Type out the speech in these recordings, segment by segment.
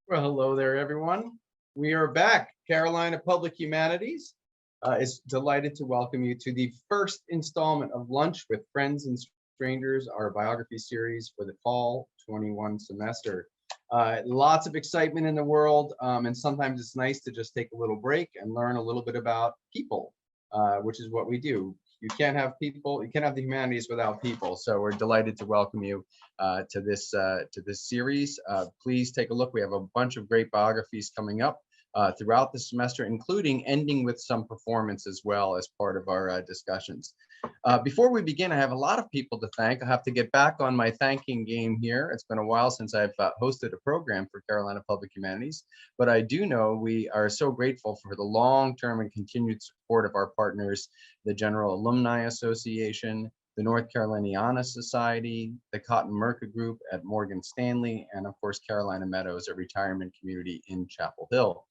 Well, hello there, everyone. We are back. Carolina Public Humanities is delighted to welcome you to the first installment of Lunch with Friends and Strangers, our biography series for the fall 21 semester. Lots of excitement in the world, and sometimes it's nice to just take a little break and learn a little bit about people, which is what we do. You can't have people, you can't have the humanities without people. So we're delighted to welcome you to this series. Please take a look. We have a bunch of great biographies coming up throughout the semester, including ending with some performance as well as part of our discussions. Before we begin, I have a lot of people to thank. I have to get back on my thanking game here. It's been a while since I've hosted a program for Carolina Public Humanities, but I do know we are so grateful for the long-term and continued support of our partners, the General Alumni Association, the North Caroliniana Society, the Cotton Merca Group at Morgan Stanley, and of course, Carolina Meadows, a retirement community in Chapel Hill.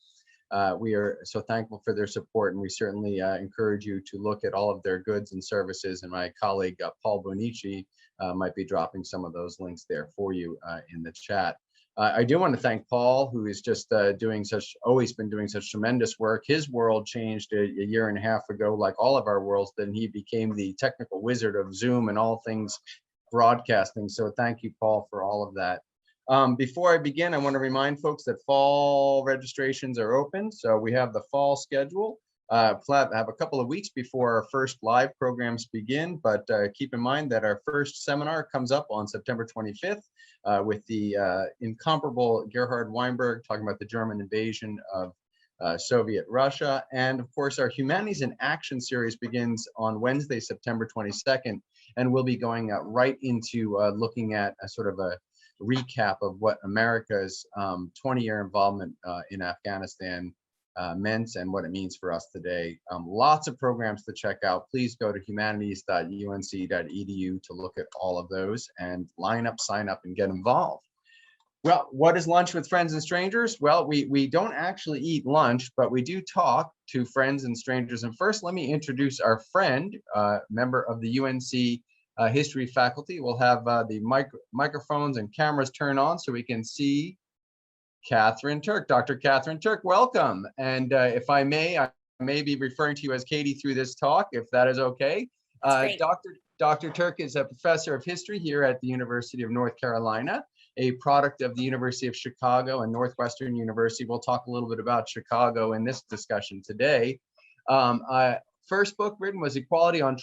We are so thankful for their support, and we certainly encourage you to look at all of their goods and services, and my colleague Paul Bonici might be dropping some of those links there for you in the chat. I do want to thank Paul, who is just always been doing such tremendous work. His world changed a year and a half ago, like all of our worlds. Then he became the technical wizard of Zoom and all things broadcasting. So thank you, Paul, for all of that. Before I begin, I want to remind folks that fall registrations are open. So we have the fall schedule. Have a couple of weeks before our first live programs begin, but keep in mind that our first seminar comes up on September 25th with the incomparable Gerhard Weinberg talking about the German invasion of Soviet Russia. And of course, our Humanities in Action series begins on Wednesday, September 22nd, and we'll be going right into looking at a sort of a recap of what America's 20-year involvement in Afghanistan meant and what it means for us today. Lots of programs to check out. Please go to humanities.unc.edu to look at all of those and line up, sign up, and get involved. Well, what is Lunch with Friends and Strangers? Well, we don't actually eat lunch, but we do talk to friends and strangers. And first, let me introduce our friend, member of the UNC history faculty. We'll have the microphones and cameras turn on so we can see Katherine Turk. Dr. Katherine Turk, welcome. And if I may be referring to you as Katie through this talk, if that is okay. Dr. Turk is a professor of history here at the University of North Carolina, a product of the University of Chicago and Northwestern University. We'll talk a little bit about Chicago in this discussion today. First book written was Equality on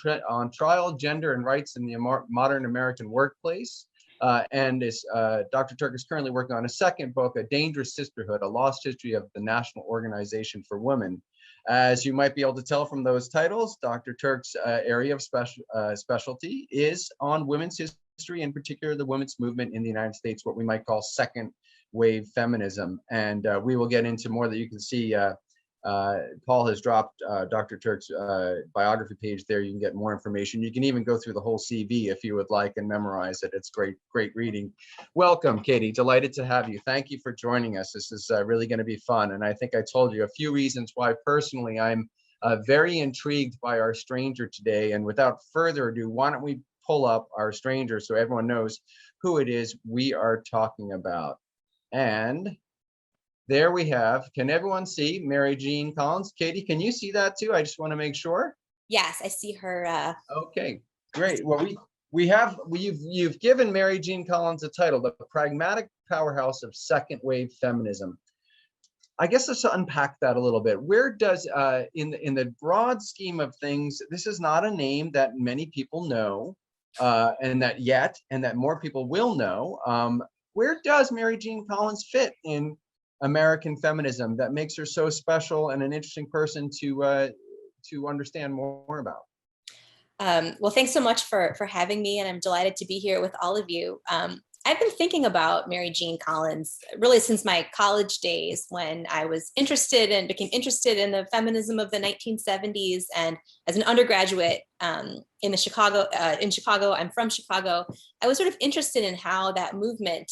Trial, Gender and Rights in the Modern American Workplace. Dr. Turk is currently working on a second book, A Dangerous Sisterhood, A Lost History of the National Organization for Women. As you might be able to tell from those titles, Dr. Turk's area of specialty is on women's history, in particular the women's movement in the United States, what we might call second wave feminism. And we will get into more that you can see. Paul has dropped Dr. Turk's biography page there. You can get more information. You can even go through the whole CV if you would like and memorize it. It's great reading. Welcome, Katie. Delighted to have you. Thank you for joining us. This is really going to be fun. And I think I told you a few reasons why personally I'm very intrigued by our stranger today. And without further ado, why don't we pull up our stranger so everyone knows who it is we are talking about. And there we have, can everyone see Mary Jean Collins? Katie, can you see that too? I just want to make sure. Yes, I see her. Okay, great. Well, you've given Mary Jean Collins a title, The Pragmatic Powerhouse of Second Wave Feminism. I guess let's unpack that a little bit. Where does, in the broad scheme of things, this is not a name that many people know, and that more people will know. Where does Mary Jean Collins fit in American feminism that makes her so special and an interesting person to understand more about? Well, thanks so much for having me, and I'm delighted to be here with all of you. I've been thinking about Mary Jean Collins really since my college days, when I was became interested in the feminism of the 1970s. And as an undergraduate in Chicago, I'm from Chicago, I was sort of interested in how that movement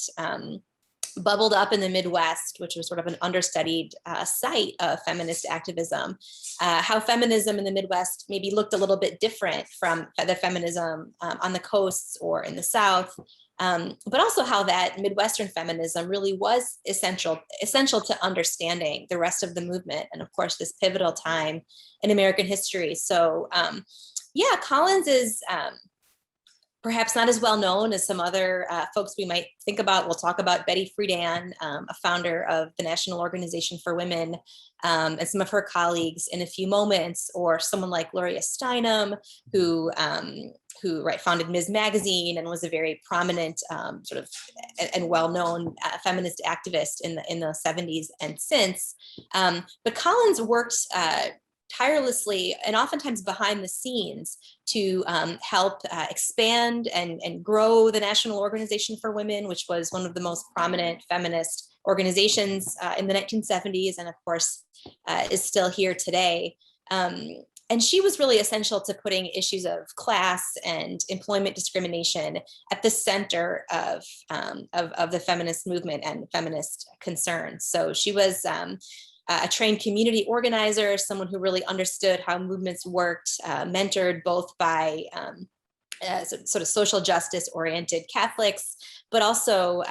bubbled up in the Midwest, which was sort of an understudied site of feminist activism, how feminism in the Midwest maybe looked a little bit different from the feminism on the coasts or in the South, but also how that Midwestern feminism really was essential to understanding the rest of the movement, and of course this pivotal time in American history. So yeah, Collins is perhaps not as well known as some other folks we might think about. We'll talk about Betty Friedan, a founder of the National Organization for Women, and some of her colleagues in a few moments, or someone like Gloria Steinem, who founded Ms. Magazine and was a very prominent sort of and well-known feminist activist in the 70s and since. But Collins worked tirelessly and oftentimes behind the scenes to help expand and grow the National Organization for Women, which was one of the most prominent feminist organizations in the 1970s, and of course is still here today. And she was really essential to putting issues of class and employment discrimination at the center of the feminist movement and feminist concerns. So she was a trained community organizer, someone who really understood how movements worked, mentored both by sort of social justice oriented Catholics, but also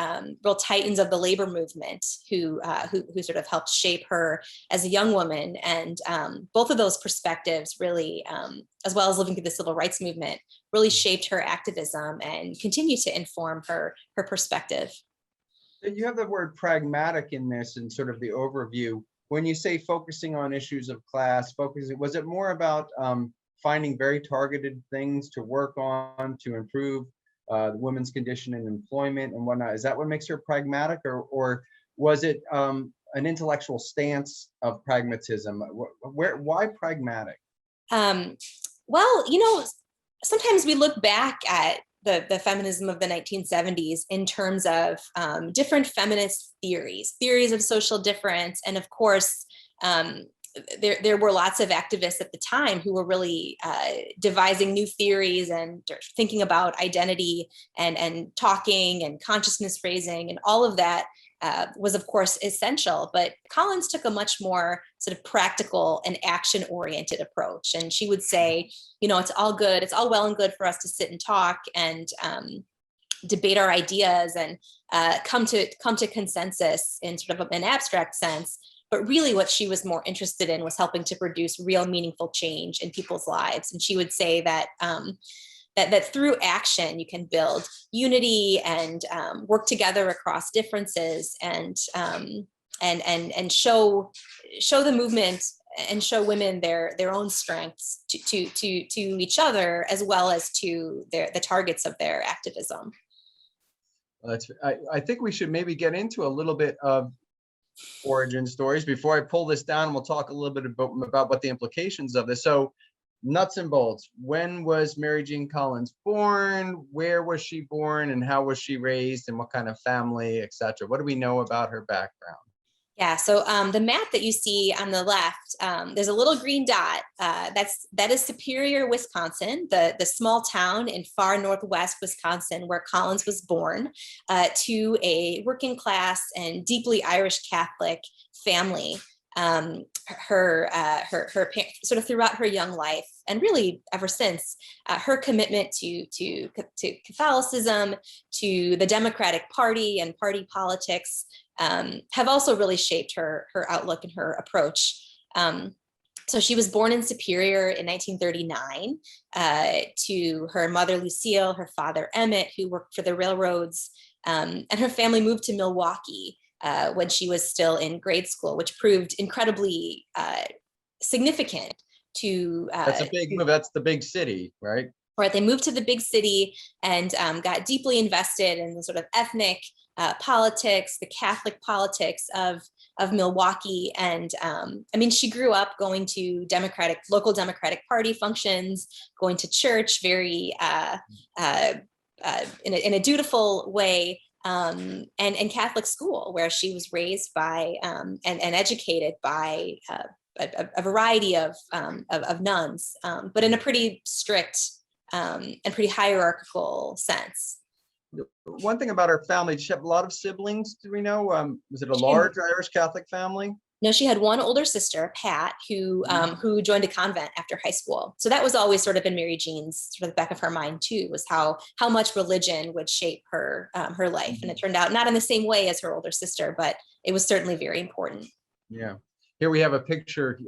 real titans of the labor movement who sort of helped shape her as a young woman. And both of those perspectives really, as well as living through the civil rights movement, really shaped her activism and continue to inform her perspective. You have the word pragmatic in this and sort of the overview. When you say focusing on issues of class, was it more about finding very targeted things to work on to improve the women's condition in employment and whatnot? Is that what makes her pragmatic, or was it an intellectual stance of pragmatism? Why pragmatic? Well, you know, sometimes we look back at the feminism of the 1970s in terms of different feminist theories of social difference. And of course, there were lots of activists at the time who were really devising new theories and thinking about identity and talking and consciousness raising, and all of that was of course essential. But Collins took a much more sort of practical and action oriented approach. And she would say, you know, it's all good. It's all well and good for us to sit and talk and debate our ideas and come to consensus in sort of an abstract sense. But really what she was more interested in was helping to produce real meaningful change in people's lives. And she would say that that through action, you can build unity and work together across differences and show the movement and show women their own strengths to each other, as well as to the targets of their activism. I think we should maybe get into a little bit of origin stories before I pull this down. We'll talk a little bit about what the implications of this. So nuts and bolts. When was Mary Jean Collins born? Where was she born, and how was she raised, and what kind of family, etc.? What do we know about her background? Yeah, so the map that you see on the left, there's a little green dot. That is Superior, Wisconsin, the small town in far northwest Wisconsin where Collins was born to a working class and deeply Irish Catholic family. Her sort of throughout her young life, and really ever since, her commitment to Catholicism, to the Democratic Party and party politics, have also really shaped her outlook and her approach. So she was born in Superior in 1939 to her mother Lucille, her father Emmett, who worked for the railroads, and her family moved to Milwaukee when she was still in grade school, which proved incredibly significant to. That's a big move. That's the big city, right? Right. They moved to the big city and got deeply invested in the sort of ethnic politics, the Catholic politics of Milwaukee. And I mean, she grew up going to local Democratic Party functions, going to church very in a dutiful way. And Catholic school, where she was raised by and educated by a variety of nuns, but in a pretty strict and pretty hierarchical sense. One thing about her family, did she have a lot of siblings? Do we know? Was it a She had- large Irish Catholic family? No, she had one older sister, Pat, who joined a convent after high school. So that was always sort of in Mary Jean's sort of the back of her mind too, was how much religion would shape her her life. And it turned out not in the same way as her older sister, but it was certainly very important. Yeah. Here we have a picture.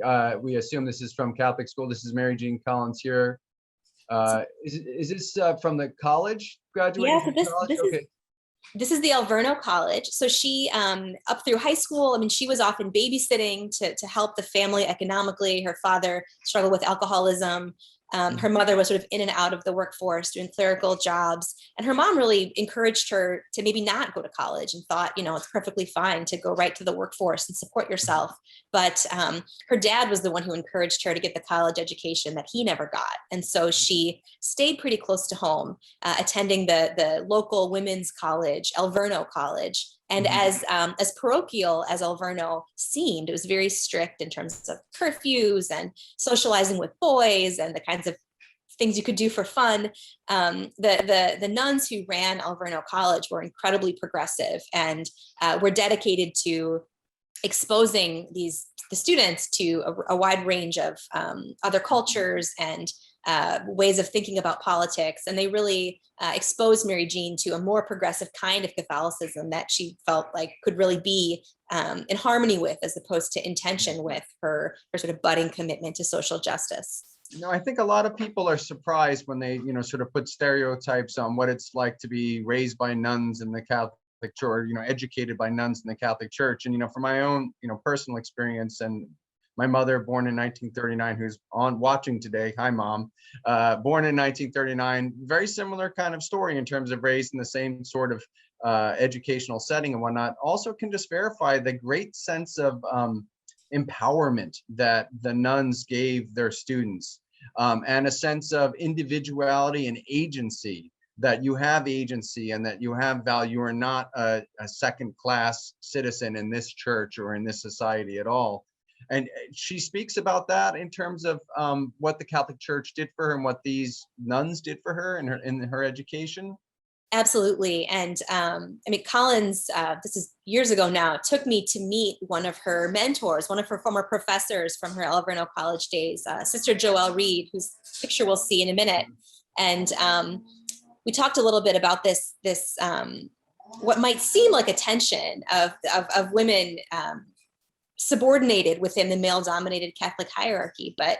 We assume this is from Catholic school. This is Mary Jean Collins here. Is this from the college? Graduating Yeah, so from college? Okay. This is the Alverno College. So she, up through high school, I mean, she was often babysitting to help the family economically. Her father struggled with alcoholism. Her mother was sort of in and out of the workforce doing clerical jobs. And her mom really encouraged her to maybe not go to college and thought, you know, it's perfectly fine to go right to the workforce and support yourself. But her dad was the one who encouraged her to get the college education that he never got. And so she stayed pretty close to home, attending the local women's college, Alverno College. And as parochial as Alverno seemed, it was very strict in terms of curfews and socializing with boys and the kinds of things you could do for fun. The nuns who ran Alverno College were incredibly progressive and were dedicated to exposing the students to a wide range of other cultures and ways of thinking about politics. And they really exposed Mary Jean to a more progressive kind of Catholicism that she felt like could really be in harmony with, as opposed to in tension with her sort of budding commitment to social justice. You know, I think a lot of people are surprised when they, sort of put stereotypes on what it's like to be raised by nuns in the Catholic Church, or, educated by nuns in the Catholic Church. And, from my own, personal experience, and my mother, born in 1939, who's watching today. Hi, Mom. Born in 1939, very similar kind of story in terms of raised in the same sort of educational setting and whatnot. Also can just verify the great sense of empowerment that the nuns gave their students, and a sense of individuality and agency, that you have agency and that you have value. You are not a second-class citizen in this church or in this society at all. And she speaks about that in terms of what the Catholic Church did for her and what these nuns did for her in her education. Absolutely. And I mean, Collins, this is years ago now, took me to meet one of her mentors, one of her former professors from her Alverno College days, Sister Joelle Reed, whose picture we'll see in a minute. And we talked a little bit about this what might seem like a tension of women subordinated within the male-dominated Catholic hierarchy. But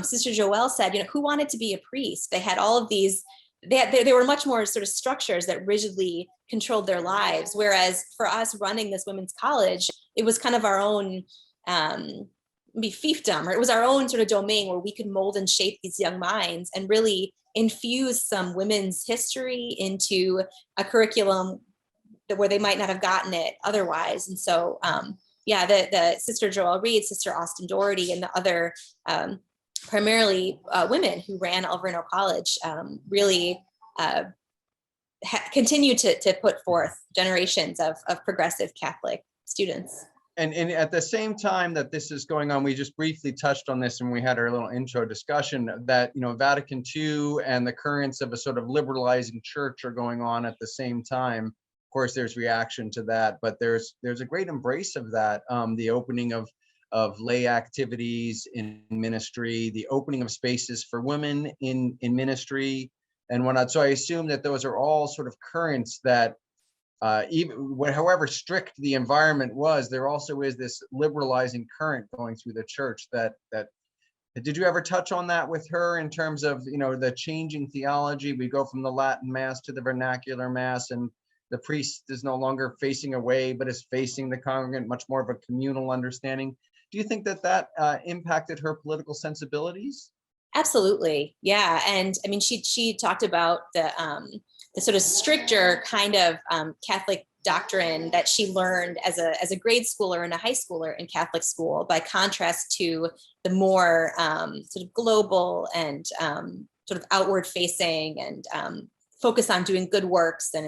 Sister Joelle said, who wanted to be a priest? They had all of these. They were much more sort of structures that rigidly controlled their lives. Whereas for us running this women's college, it was kind of our own maybe fiefdom, or it was our own sort of domain where we could mold and shape these young minds and really infuse some women's history into a curriculum where they might not have gotten it otherwise. And so, the Sister Joelle Reed, Sister Austin Doherty, and the other primarily women who ran Alverno College really continue to put forth generations of progressive Catholic students. And at the same time that this is going on, we just briefly touched on this when we had our little intro discussion, that Vatican II and the currents of a sort of liberalizing church are going on at the same time. Of course, there's reaction to that, but there's a great embrace of that. The opening of lay activities in ministry, the opening of spaces for women in ministry and whatnot. So I assume that those are all sort of currents that however strict the environment was, there also is this liberalizing current going through the church. That did you ever touch on that with her in terms of the changing theology? We go from the Latin Mass to the vernacular Mass, and the priest is no longer facing away, but is facing the congregant, much more of a communal understanding. Do you think that impacted her political sensibilities? Absolutely, yeah. And I mean, she talked about the sort of stricter kind of Catholic doctrine that she learned as a grade schooler and a high schooler in Catholic school, by contrast to the more sort of global and sort of outward facing and focus on doing good works and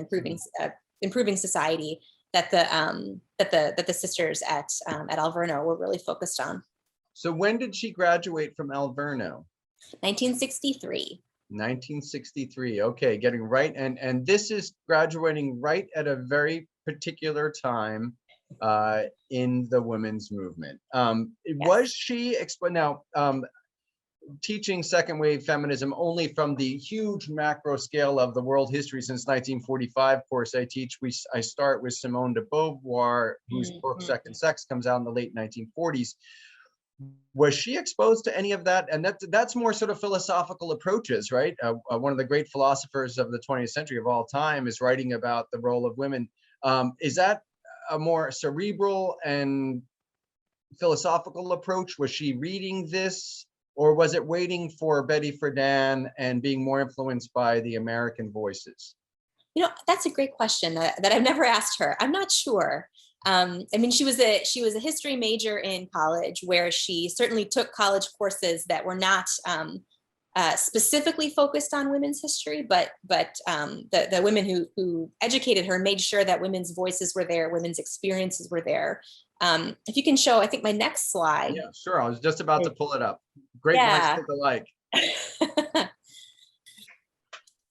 improving society that the sisters at Alverno were really focused on. So when did she graduate from Alverno? 1963. 1963. Okay, getting right, and this is graduating right at a very particular time in the women's movement. Was she now teaching second wave feminism only from the huge macro scale of the world history since 1945 course I start with Simone de Beauvoir, whose book Second Sex comes out in the late 1940s. Was she exposed to any of that? And that's more sort of philosophical approaches, right? One of the great philosophers of the 20th century of all time is writing about the role of women. Is that a more cerebral and philosophical approach? Was she reading this, or was it waiting for Betty Friedan and being more influenced by the American voices? You know, that's a great question that I've never asked her. I'm not sure. I mean, she was a history major in college, where she certainly took college courses that were not specifically focused on women's history, but the women who educated her made sure that women's voices were there, women's experiences were there. If you can show, I think my next slide. Yeah, sure. I was just about to pull it up. Great minds think alike.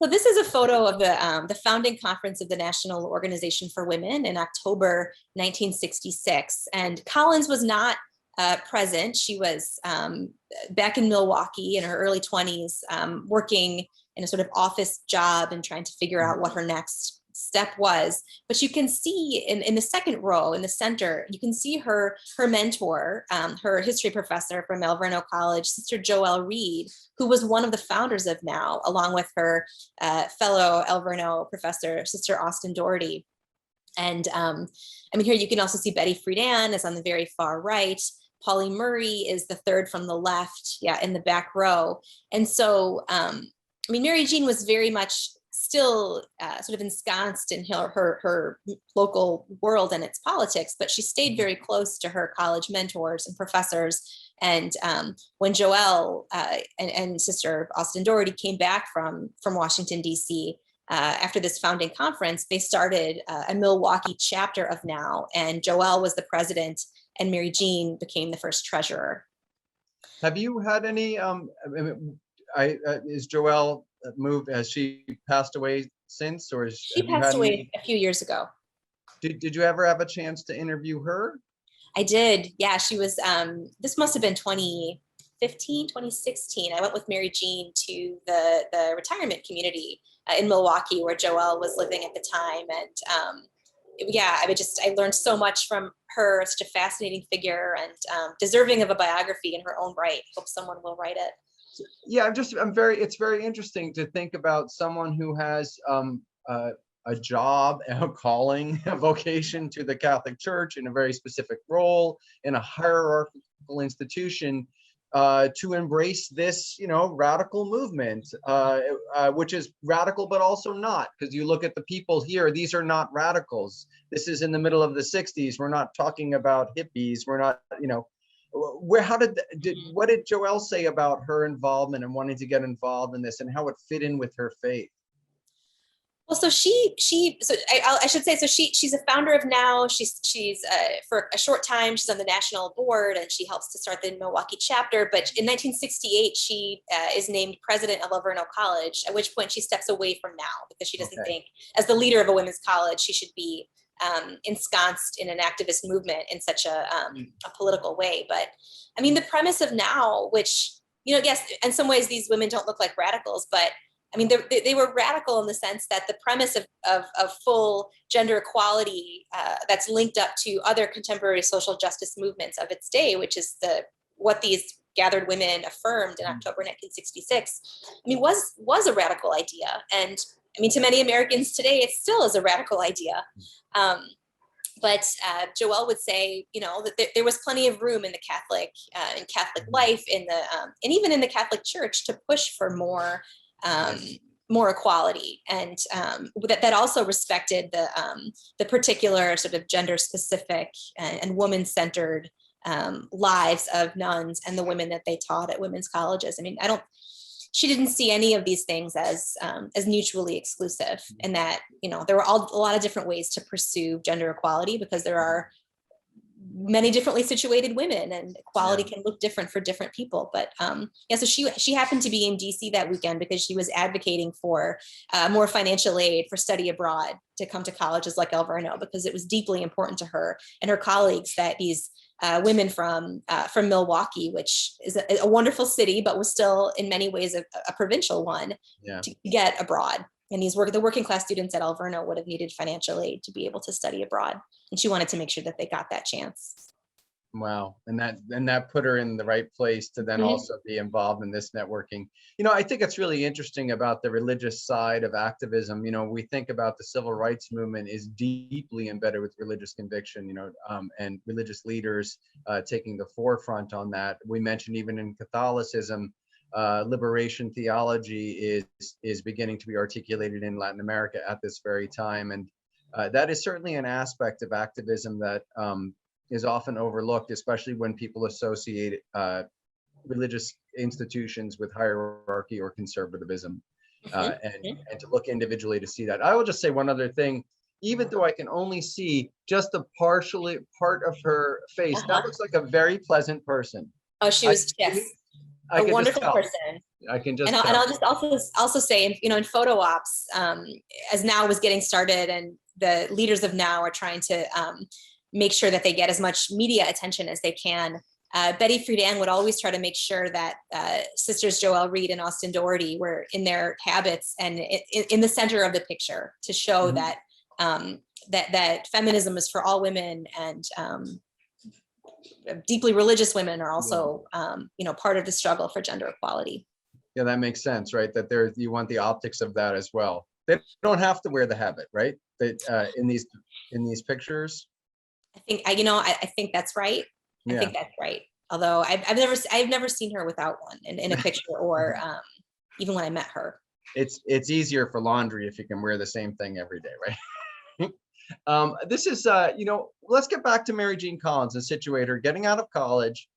So this is a photo of the founding conference of the National Organization for Women in October 1966. And Collins was not present. She was back in Milwaukee in her early 20s, working in a sort of office job and trying to figure out what her next step was. But you can see in the second row in the center, you can see her mentor, her history professor from El Verno College, Sister Joelle Reed, who was one of the founders of NOW, along with her fellow El Verno professor, Sister Austin Doherty. And I mean, here you can also see Betty Friedan is on the very far right. Polly Murray is the third from the left, in the back row. And so, I mean, Mary Jean was very much still sort of ensconced in her local world and its politics, but she stayed very close to her college mentors and professors. And when Joelle and Sister Austin Doherty came back from Washington, D.C., after this founding conference, they started a Milwaukee chapter of NOW, and Joelle was the president, and Mary Jean became the first treasurer. Have you had any? Is Joelle moved? Has she passed away since, or she passed away a few years ago? Did you ever have a chance to interview her? I did. Yeah, she was. This must have been 2015, 2016. I went with Mary Jean to the retirement community in Milwaukee, where Joelle was living at the time, and I learned so much from her. Such a fascinating figure, and deserving of a biography in her own right. Hope someone will write it. Yeah, it's very interesting to think about someone who has a job, a calling, a vocation to the Catholic Church in a very specific role in a hierarchical institution, to embrace this, radical movement, which is radical, but also not, because you look at the people here, these are not radicals. This is in the middle of the 60s. We're not talking about hippies. We're not, what did Joelle say about her involvement and wanting to get involved in this, and how it fit in with her faith? Well, so I should say, so she's a founder of NOW. She's for a short time, she's on the national board, and she helps to start the Milwaukee chapter. But in 1968, she is named president of El Verno College, at which point she steps away from NOW, because she doesn't think, as the leader of a women's college, she should be ensconced in an activist movement in such a political way. But I mean, the premise of NOW, which, yes, in some ways these women don't look like radicals, but I mean, they were radical in the sense that the premise of full gender equality that's linked up to other contemporary social justice movements of its day, which is what these gathered women affirmed in October 1966, I mean, was a radical idea. And I mean, to many Americans today, it still is a radical idea. But Joelle would say, that there was plenty of room in the Catholic life, and even in the Catholic Church, to push for more equality, and that also respected the particular sort of gender specific and woman centered lives of nuns and the women that they taught at women's colleges. I mean, she didn't see any of these things as mutually exclusive, and that, there were a lot of different ways to pursue gender equality, because there are many differently situated women, and equality Yeah. can look different for different people. But yeah, so she happened to be in DC that weekend because she was advocating for more financial aid for study abroad to come to colleges like El Verno, because it was deeply important to her and her colleagues that these women from Milwaukee, which is a wonderful city, but was still in many ways a provincial one, Yeah. to get abroad. And the working class students at El Verno would have needed financial aid to be able to study abroad. And she wanted to make sure that they got that chance. Wow. And that put her in the right place to then also be involved in this networking. I think it's really interesting about the religious side of activism. We think about the civil rights movement is deeply embedded with religious conviction, and religious leaders taking the forefront on that. We mentioned even in Catholicism, liberation theology is beginning to be articulated in Latin America at this very time. And that is certainly an aspect of activism that is often overlooked, especially when people associate religious institutions with hierarchy or conservatism, and to look individually to see that. I will just say one other thing. Even though I can only see just a part of her face, that looks like a very pleasant person. Oh, she was, yes, I a can wonderful just tell. person. I can just And tell. I'll just also say, in photo ops, as Now was getting started, and the leaders of Now are trying to make sure that they get as much media attention as they can. Betty Friedan would always try to make sure that Sisters Joelle Reed and Austin Doherty were in their habits and in the center of the picture, to show that that feminism is for all women, and deeply religious women are also part of the struggle for gender equality. Yeah, that makes sense, right? That you want the optics of that as well. They don't have to wear the habit, right? That in these pictures. I think that's right. Yeah. I think that's right. Although I've never seen her without one in a picture, or even when I met her. It's easier for laundry if you can wear the same thing every day, right? This is let's get back to Mary Jean Collins, a situator, getting out of college,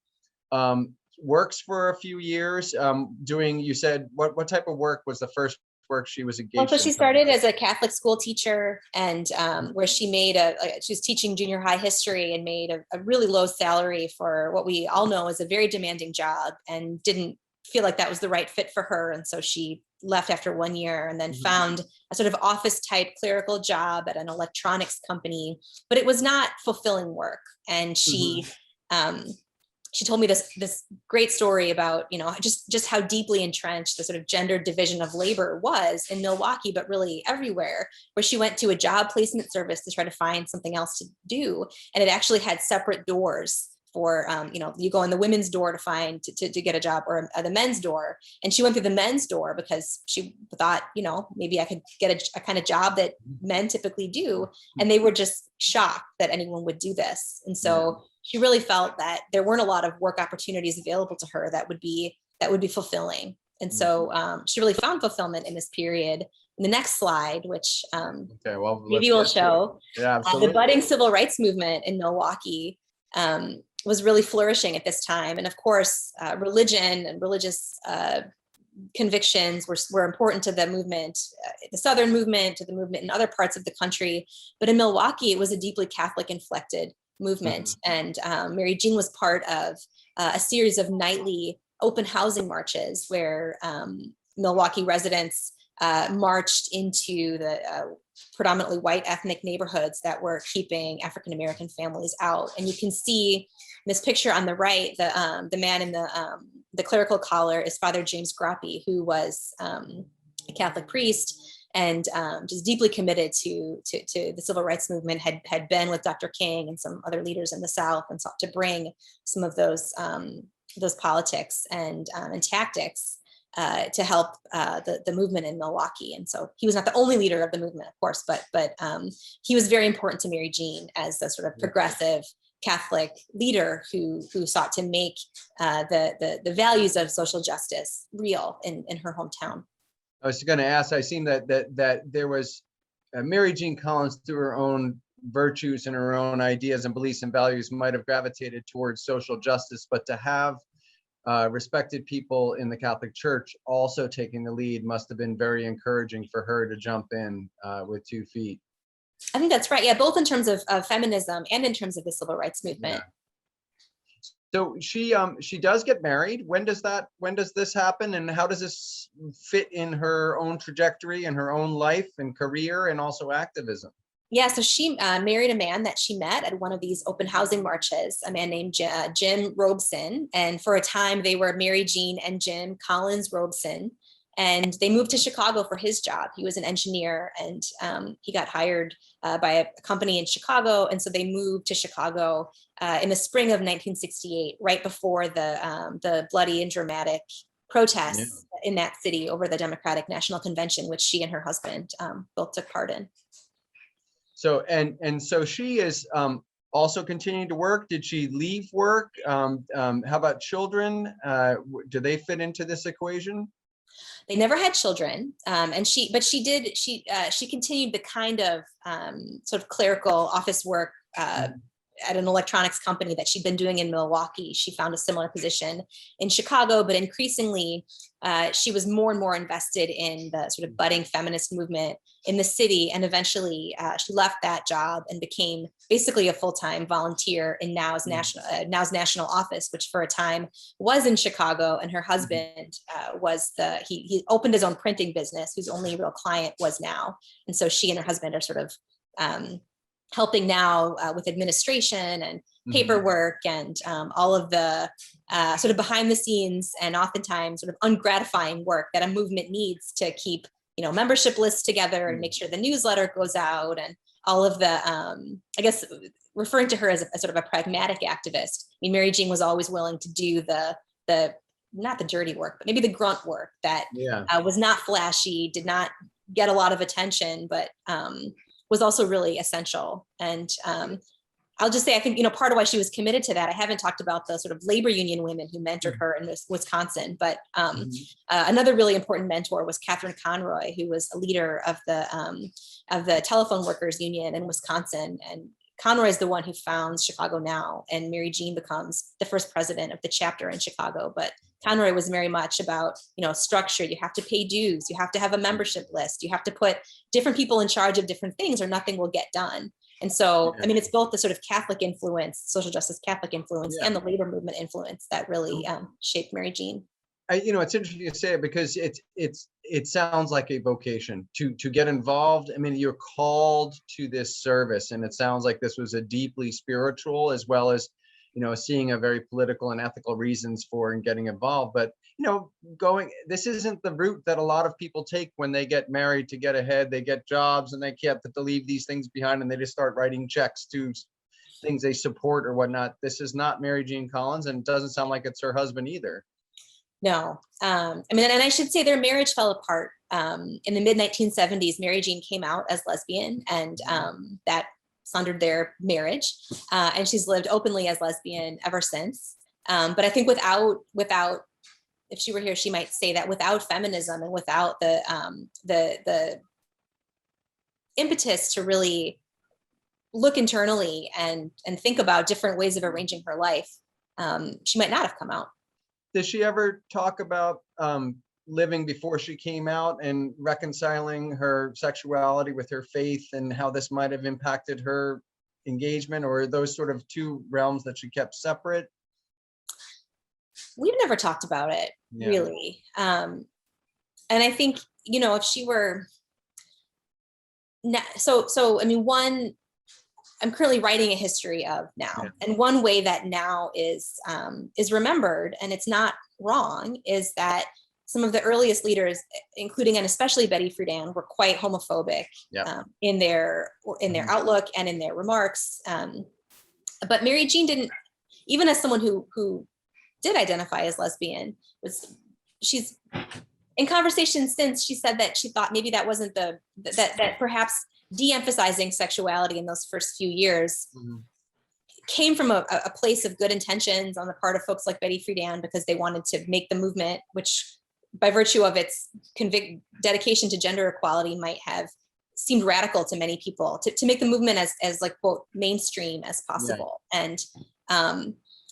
works for a few years, doing, you said, what type of work was the first work she was engaged in? Well, so she started as a Catholic school teacher, and where she was teaching junior high history, and made a really low salary for what we all know is a very demanding job, and didn't feel like that was the right fit for her. And so she left after 1 year, and then found a sort of office type clerical job at an electronics company, but it was not fulfilling work. And she told me this great story about, just how deeply entrenched the sort of gender division of labor was in Milwaukee, but really everywhere, where she went to a job placement service to try to find something else to do. And it actually had separate doors for, you go in the women's door to get a job, or the men's door. And she went through the men's door because she thought, maybe I could get a kind of job that men typically do. And they were just shocked that anyone would do this. And so she really felt that there weren't a lot of work opportunities available to her that would be fulfilling. And so she really found fulfillment in this period. In the next slide, which maybe we'll show, the budding civil rights movement in Milwaukee was really flourishing at this time. And of course, religion and religious convictions were important to the movement, the Southern movement, to the movement in other parts of the country. But in Milwaukee, it was a deeply Catholic inflected movement. And Mary Jean was part of a series of nightly open housing marches, where Milwaukee residents marched into the predominantly white ethnic neighborhoods that were keeping African-American families out. And you can see in this picture on the right, the man in the clerical collar is Father James Groppe, who was a Catholic priest, and just deeply committed to the civil rights movement, had been with Dr. King and some other leaders in the South, and sought to bring some of those politics and tactics to help the movement in Milwaukee. And so he was not the only leader of the movement, of course, but he was very important to Mary Jean as a sort of progressive Catholic leader who sought to make the values of social justice real in her hometown. I was going to ask, I seen that there was Mary Jean Collins, through her own virtues and her own ideas and beliefs and values, might have gravitated towards social justice, but to have respected people in the Catholic Church also taking the lead must have been very encouraging for her to jump in with 2 feet. I think that's right. Yeah, both in terms of feminism and in terms of the civil rights movement. Yeah. So she does get married. When does this happen, and how does this fit in her own trajectory and her own life and career and also activism? Yeah, so she married a man that she met at one of these open housing marches, a man named Jim Robeson. And for a time, they were Mary Jean and Jim Collins Robeson. And they moved to Chicago for his job. He was an engineer, and he got hired by a company in Chicago. And so they moved to Chicago in the spring of 1968, right before the bloody and dramatic protests in that city over the Democratic National Convention, which she and her husband both took part in. So so she is also continuing to work. Did she leave work? How about children? Do they fit into this equation? They never had children, and she continued the kind of sort of clerical office work at an electronics company that she'd been doing in Milwaukee. She found a similar position in Chicago, but increasingly she was more and more invested in the sort of budding feminist movement in the city. And eventually she left that job and became basically a full-time volunteer in Now's national office, which for a time was in Chicago. And her husband he opened his own printing business, whose only real client was Now. And so she and her husband are sort of helping Now with administration and paperwork and all of the sort of behind the scenes and oftentimes sort of ungratifying work that a movement needs to keep, membership lists together and make sure the newsletter goes out and all of the, I guess, referring to her as a sort of a pragmatic activist. I mean, Mary Jean was always willing to do the not the dirty work, but maybe the grunt work that was not flashy, did not get a lot of attention, but was also really essential. And I'll just say, I think, part of why she was committed to that, I haven't talked about the sort of labor union women who mentored her in Wisconsin, but another really important mentor was Katherine Conroy, who was a leader of the telephone workers union in Wisconsin. And Conroy is the one who founds Chicago Now, and Mary Jean becomes the first president of the chapter in Chicago. But Conroy was very much about, structure. You have to pay dues. You have to have a membership list. You have to put different people in charge of different things or nothing will get done. And so, I mean, it's both the sort of Catholic influence, social justice Catholic influence, and the labor movement influence that really shaped Mary Jean. It's interesting to say it because it sounds like a vocation to get involved. I mean, you're called to this service, and it sounds like this was a deeply spiritual as well as, seeing a very political and ethical reasons for and getting involved. But this isn't the route that a lot of people take when they get married to get ahead. They get jobs and they can't to leave these things behind, and they just start writing checks to things they support or whatnot. This is not Mary Jean Collins, and it doesn't sound like it's her husband either. No, I mean, and I should say their marriage fell apart in the mid 1970s. Mary Jean came out as lesbian, and that sundered their marriage, and she's lived openly as lesbian ever since. But I think without, if she were here, she might say that without feminism and without the impetus to really look internally and think about different ways of arranging her life, she might not have come out. Does she ever talk about living before she came out and reconciling her sexuality with her faith and how this might have impacted her engagement, or are those sort of two realms that she kept separate? We've never talked about it, really. And I think, if she were, so I mean, I'm currently writing a history of Now, and one way that Now is remembered, and it's not wrong, is that some of the earliest leaders, including and especially Betty Friedan, were quite homophobic in their outlook and in their remarks. But Mary Jean didn't, even as someone who did identify as lesbian, she's in conversations since, she said that she thought maybe that wasn't that perhaps de-emphasizing sexuality in those first few years came from a place of good intentions on the part of folks like Betty Friedan, because they wanted to make the movement, which by virtue of its dedication to gender equality might have seemed radical to many people, to make the movement as like, quote, mainstream as possible. And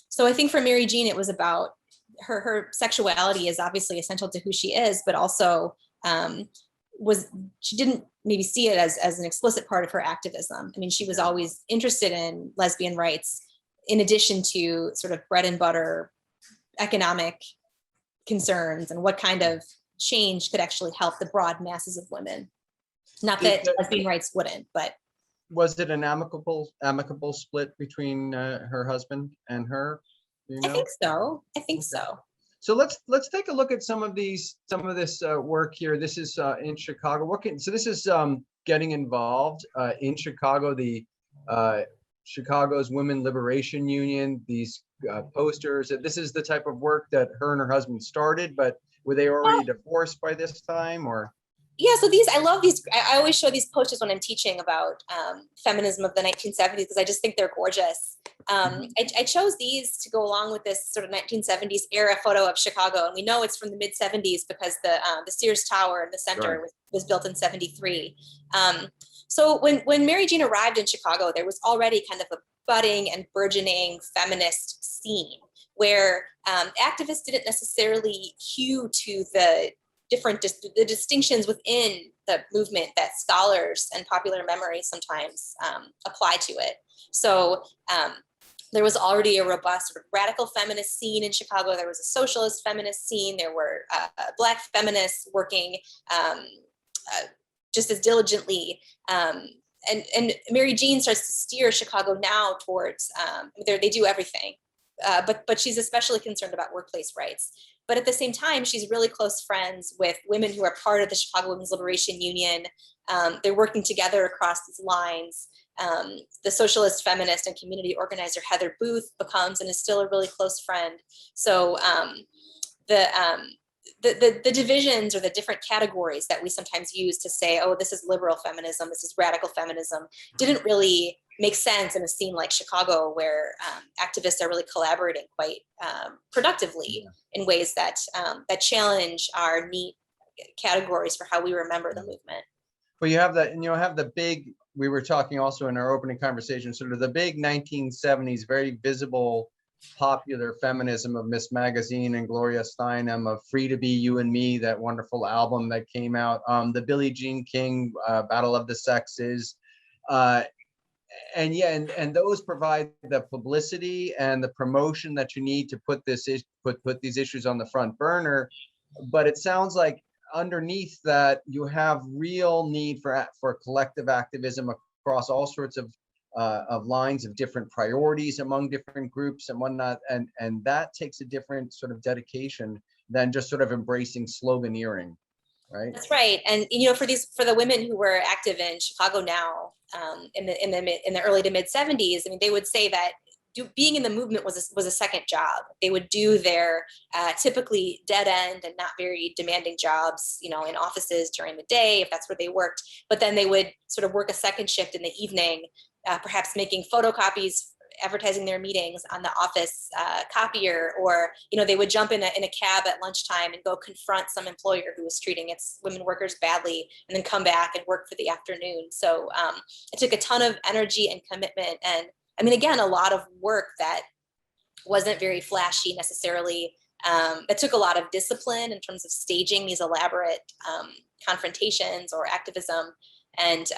so I think for Mary Jean, it was about her sexuality is obviously essential to who she is, but also she didn't maybe see it as an explicit part of her activism. I mean, she was always interested in lesbian rights in addition to sort of bread and butter economic concerns and what kind of change could actually help the broad masses of women. Not that lesbian rights wouldn't, but. Was it an amicable split between her husband and her? You know? I think so. I think so. So let's take a look at some of this work here. This is in Chicago. So this is getting involved in Chicago. The Chicago's Women Liberation Union. These posters. This is the type of work that her and her husband started. But were they already divorced by this time, or? Yeah, so I love these. I always show these posters when I'm teaching about feminism of the 1970s because I just think they're gorgeous. I chose these to go along with this sort of 1970s era photo of Chicago, and we know it's from the mid 70s because the Sears Tower in the center was built in 73. So when Mary Jean arrived in Chicago, there was already kind of a budding and burgeoning feminist scene where activists didn't necessarily hew to the distinctions within the movement that scholars and popular memory sometimes apply to it. So there was already a robust sort of radical feminist scene in Chicago. There was a socialist feminist scene. There were Black feminists working just as diligently. And Mary Jean starts to steer Chicago now towards, they do everything, but she's especially concerned about workplace rights. But at the same time, she's really close friends with women who are part of the Chicago Women's Liberation Union. They're working together across these lines. The socialist, feminist, and community organizer Heather Booth becomes and is still a really close friend. So the divisions or the different categories that we sometimes use to say, oh, this is liberal feminism, this is radical feminism, didn't really make sense in a scene like Chicago where activists are really collaborating quite productively in ways that that challenge our neat categories for how we remember the movement. Well, you have that, and have the big, we were talking also in our opening conversation, sort of the big 1970s, very visible popular feminism of Miss Magazine and Gloria Steinem, of Free to Be You and Me, that wonderful album that came out, the Billie Jean King, Battle of the Sexes. And those provide the publicity and the promotion that you need to put these issues on the front burner. But it sounds like underneath that you have real need for collective activism across all sorts of lines of different priorities among different groups and whatnot, and that takes a different sort of dedication than just sort of embracing sloganeering. Right. That's right. And for the women who were active in Chicago now in the early to mid 70s, I mean, they would say that being in the movement was a second job. They would do their typically dead end and not very demanding jobs, in offices during the day, if that's where they worked. But then they would sort of work a second shift in the evening, perhaps making photocopies, advertising their meetings on the office copier, or they would jump in a cab at lunchtime and go confront some employer who was treating its women workers badly, and then come back and work for the afternoon. So it took a ton of energy and commitment, and I mean, again, a lot of work that wasn't very flashy necessarily. That took a lot of discipline in terms of staging these elaborate confrontations or activism, and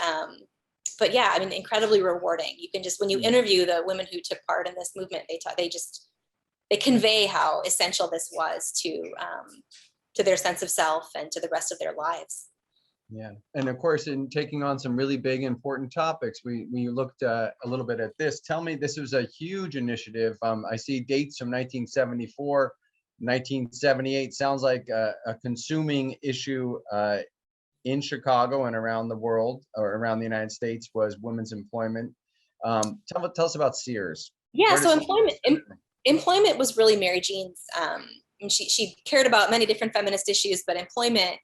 but yeah, I mean, incredibly rewarding. You can just, when you interview the women who took part in this movement, they convey how essential this was to their sense of self and to the rest of their lives. Yeah, and of course, in taking on some really big, important topics, we looked a little bit at this. Tell me, this was a huge initiative. I see dates from 1974, 1978. Sounds like a consuming issue in Chicago and around the world, or around the United States, was women's employment. Tell us about Sears. Yeah, so employment was really Mary Jean's. She cared about many different feminist issues, but employment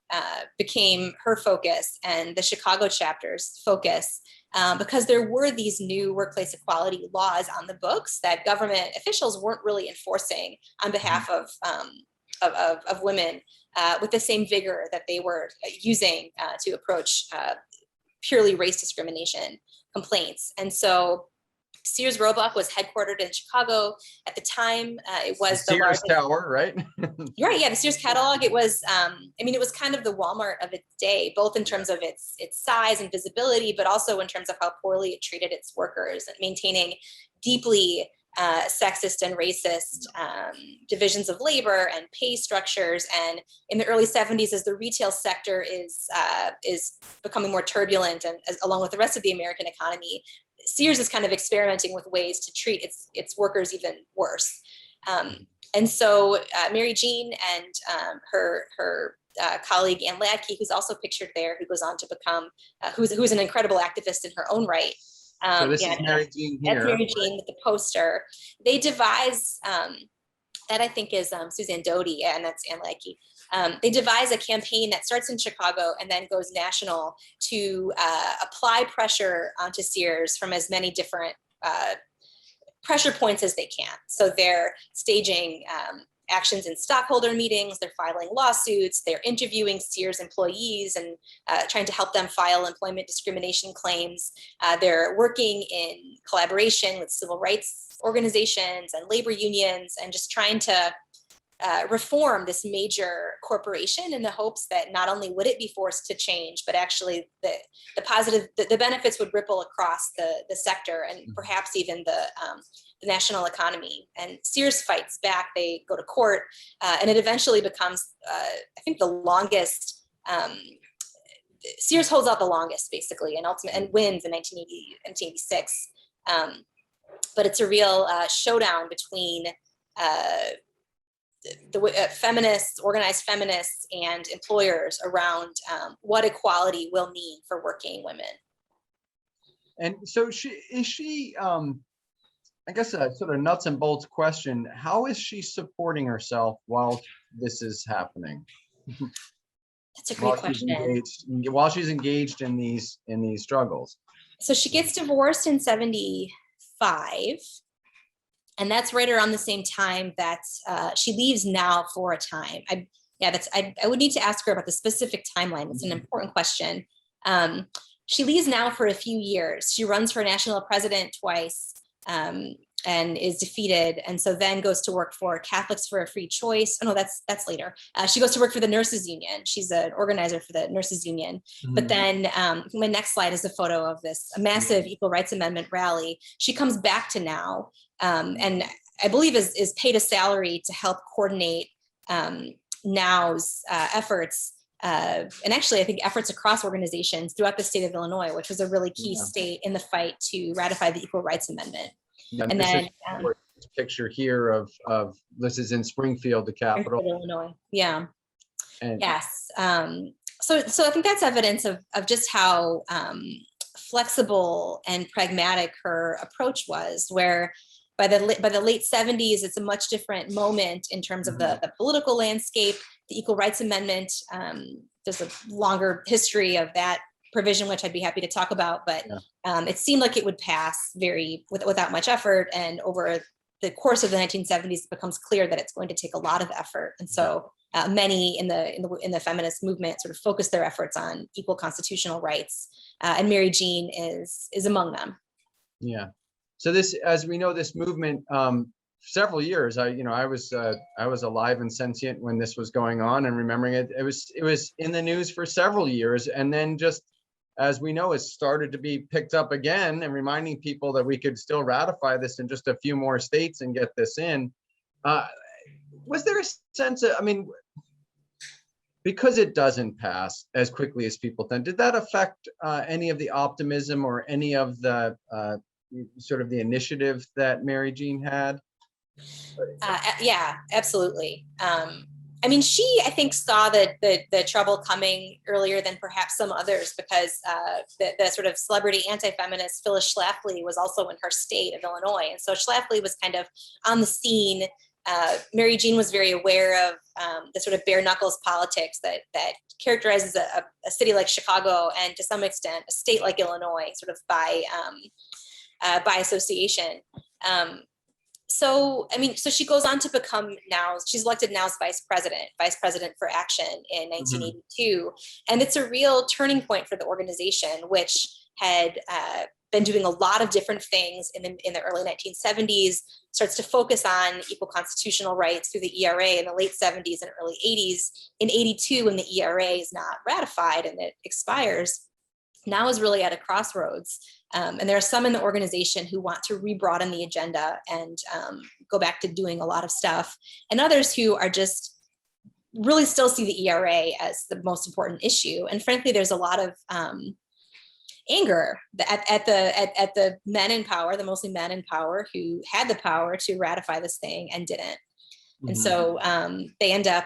became her focus and the Chicago chapter's focus, because there were these new workplace equality laws on the books that government officials weren't really enforcing on behalf of women with the same vigor that they were using to approach purely race discrimination complaints. And so Sears Roebuck was headquartered in Chicago at the time. It was the Sears largest Tower, right? You're right. Yeah, the Sears catalog. It was, I mean, it was kind of the Walmart of its day, both in terms of its size and visibility, but also in terms of how poorly it treated its workers and maintaining deeply sexist and racist divisions of labor and pay structures. And in the early 70s, as the retail sector is becoming more turbulent, and along with the rest of the American economy, Sears is kind of experimenting with ways to treat its workers even worse. And so Mary Jean and her colleague Ann Ladke, who's also pictured there, who goes on to become, who's an incredible activist in her own right. So this is Mary Jean here. That's Mary Jean with the poster. They devise, that I think is Suzanne Doty, and that's Ann Ladke. They devise a campaign that starts in Chicago and then goes national to apply pressure onto Sears from as many different pressure points as they can. So they're staging actions in stockholder meetings, they're filing lawsuits, they're interviewing Sears employees and trying to help them file employment discrimination claims. They're working in collaboration with civil rights organizations and labor unions and just trying to reform this major corporation in the hopes that not only would it be forced to change, but actually the benefits would ripple across the sector and perhaps even the national economy. And Sears fights back. They go to court, and it eventually becomes, I think, the longest. Sears holds out the longest, basically, and wins in 1986. But it's a real showdown between the feminists, organized feminists, and employers around what equality will mean for working women. And so is she I guess a sort of nuts and bolts question, how is she supporting herself while this is happening? That's a great question. While she's engaged in these struggles. So she gets divorced in 75. And that's right around the same time that she leaves Now for a time. I would need to ask her about the specific timeline. It's an important question. She leaves Now for a few years. She runs for national president twice and is defeated. And so then goes to work for Catholics for a Free Choice. Oh no, that's later. She goes to work for the Nurses Union. She's an organizer for the Nurses Union. Mm-hmm. But then my next slide is a photo of a massive Equal Rights Amendment rally. She comes back to Now. And I believe is paid a salary to help coordinate Now's efforts, and actually I think efforts across organizations throughout the state of Illinois, which was a really key state in the fight to ratify the Equal Rights Amendment. Yeah, and then picture here of this is in Springfield, the capital, Illinois. Yeah. And yes. So I think that's evidence of just how flexible and pragmatic her approach was, where by the late 70s, it's a much different moment in terms of the political landscape. The Equal Rights Amendment, there's a longer history of that provision, which I'd be happy to talk about, but it seemed like it would pass without much effort. And over the course of the 1970s, it becomes clear that it's going to take a lot of effort. And so many in the feminist movement sort of focus their efforts on equal constitutional rights, and Mary Jean is among them. Yeah. So this, as we know, this movement, several years. I was alive and sentient when this was going on, and remembering it. It was in the news for several years, and then just as we know, it started to be picked up again, and reminding people that we could still ratify this in just a few more states and get this in. Was there a sense of, because it doesn't pass as quickly as people think, did that affect any of the optimism or any of the sort of the initiative that Mary Jean had? Yeah, absolutely. She, I think, saw the trouble coming earlier than perhaps some others, because the sort of celebrity anti-feminist Phyllis Schlafly was also in her state of Illinois. And so Schlafly was kind of on the scene. Mary Jean was very aware of the sort of bare knuckles politics that characterizes a city like Chicago, and to some extent a state like Illinois, sort of by association. So she goes on to become she's elected Now's vice president for Action in 1982. And it's a real turning point for the organization, which had been doing a lot of different things in the early 1970s, starts to focus on equal constitutional rights through the ERA in the late 70s and early 80s. In 82, when the ERA is not ratified and it expires, now is really at a crossroads. And there are some in the organization who want to rebroaden the agenda and go back to doing a lot of stuff, and others who are just really still see the ERA as the most important issue. And frankly, there's a lot of anger at the men in power, the mostly men in power who had the power to ratify this thing and didn't. Mm-hmm. And so they end up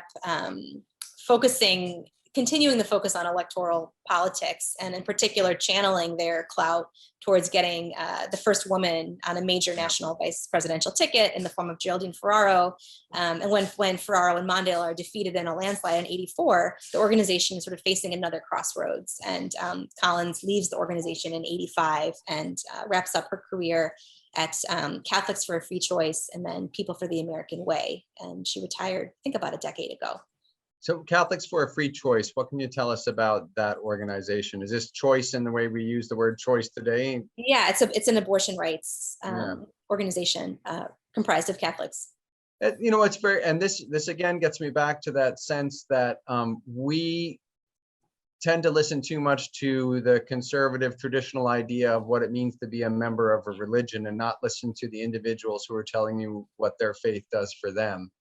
continuing the focus on electoral politics, and in particular channeling their clout towards getting the first woman on a major national vice presidential ticket in the form of Geraldine Ferraro. And when Ferraro and Mondale are defeated in a landslide in 84, the organization is sort of facing another crossroads. And Collins leaves the organization in 85 and wraps up her career at Catholics for a Free Choice and then People for the American Way. And she retired, I think, about a decade ago. So Catholics for a Free Choice, what can you tell us about that organization? Is this choice in the way we use the word choice today? Yeah, it's an abortion rights organization comprised of Catholics. You know, it's very, and this again gets me back to that sense that we tend to listen too much to the conservative traditional idea of what it means to be a member of a religion and not listen to the individuals who are telling you what their faith does for them.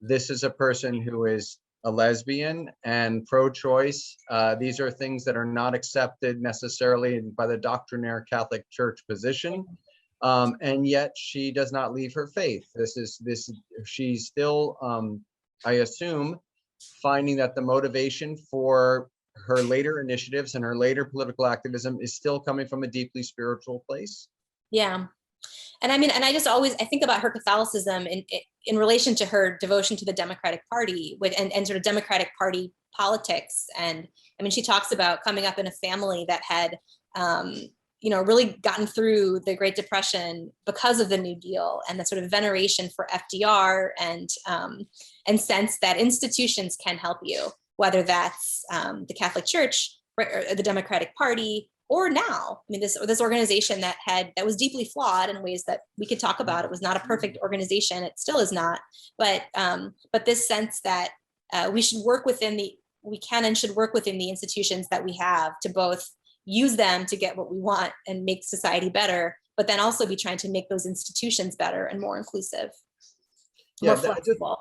This is a person who is a lesbian and pro-choice. These are things that are not accepted necessarily by the doctrinaire Catholic Church position. And yet she does not leave her faith. She's still, I assume, finding that the motivation for her later initiatives and her later political activism is still coming from a deeply spiritual place. Yeah. And I mean, and I think about her Catholicism in relation to her devotion to the Democratic Party and sort of Democratic Party politics. And I mean, she talks about coming up in a family that had, really gotten through the Great Depression because of the New Deal, and the sort of veneration for FDR and sense that institutions can help you, whether that's the Catholic Church or the Democratic Party, or now. I mean, this organization that was deeply flawed in ways that we could talk about. It was not a perfect organization. It still is not. But this sense that we should work within the institutions that we have to both use them to get what we want and make society better, but then also be trying to make those institutions better and more inclusive, more flexible.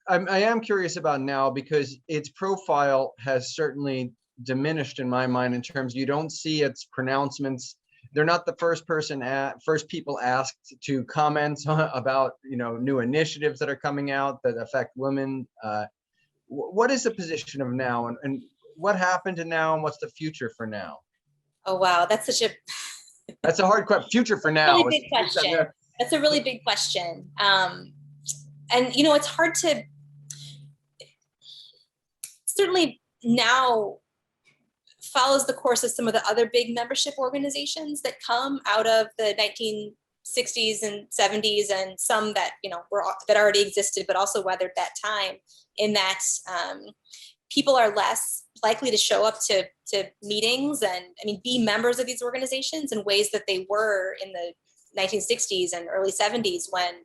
I am curious about now, because its profile has certainly diminished in my mind in terms you don't see its pronouncements. They're not the first people asked to comment about new initiatives that are coming out that affect women. What is the position of now, and what happened to now, and what's the future for now? Oh wow, that's a hard question. Future for now. Really big question. That's a really big question. And it's hard to certainly now follows the course of some of the other big membership organizations that come out of the 1960s and 70s, and some that that already existed but also weathered that time, in that people are less likely to show up to meetings and be members of these organizations in ways that they were in the 1960s and early 70s, when